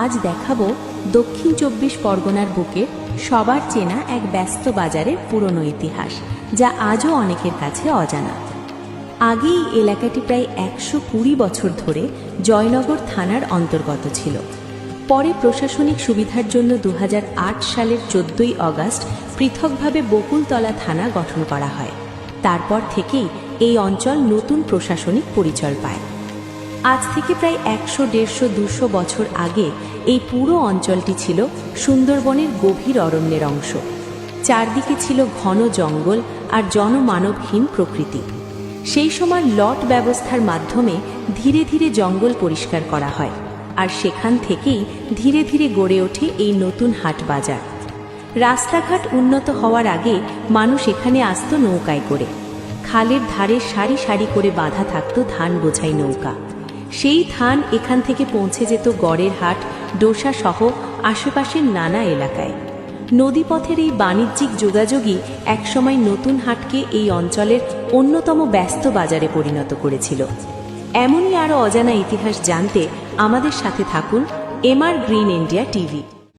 আজ দেখাবো দক্ষিণ ২৪ পরগনার বুকে সবার চেনা এক ব্যস্ত বাজারের পুরনো ইতিহাস, যা আজও অনেকের কাছে অজানা। আগে এই এলাকাটি প্রায় ১২০ বছর ধরে জয়নগর থানার অন্তর্গত ছিল। পরে প্রশাসনিক সুবিধার জন্য ২০০৮ সালের ১৪ই আগস্ট পৃথকভাবে বকুলতলা থানা গঠন করা হয়। তারপর থেকেই এই অঞ্চল নতুন প্রশাসনিক পরিচয় পায়। আজ থেকে প্রায় ১০০-১৫০-২০০ বছর আগে এই পুরো অঞ্চলটি ছিল সুন্দরবনের গভীর অরণ্যের অংশ। চারদিকে ছিল ঘন জঙ্গল আর জনমানবহীন প্রকৃতি। সেই সময় লট ব্যবস্থার মাধ্যমে ধীরে ধীরে জঙ্গল পরিষ্কার করা হয়, আর সেখান থেকেই ধীরে ধীরে গড়ে ওঠে এই নতুন হাট বাজার। রাস্তাঘাট উন্নত হওয়ার আগে মানুষ এখানে আসত নৌকায় করে। খালের ধারে সারি সারি করে বাঁধা থাকত ধান বোঝাই নৌকা। সেই ধান এখান থেকে পৌঁছে যেত গড়ের হাট, ডোসা সহ আশেপাশের নানা এলাকায়। নদীপথের এই বাণিজ্যিক যোগাযোগই একসময় নতুন হাটকে এই অঞ্চলের অন্যতম ব্যস্ত বাজারে পরিণত করেছিল। এমনই আরও অজানা ইতিহাস জানতে আমাদের সাথে থাকুন এমআর গ্রিন ইন্ডিয়া টিভি।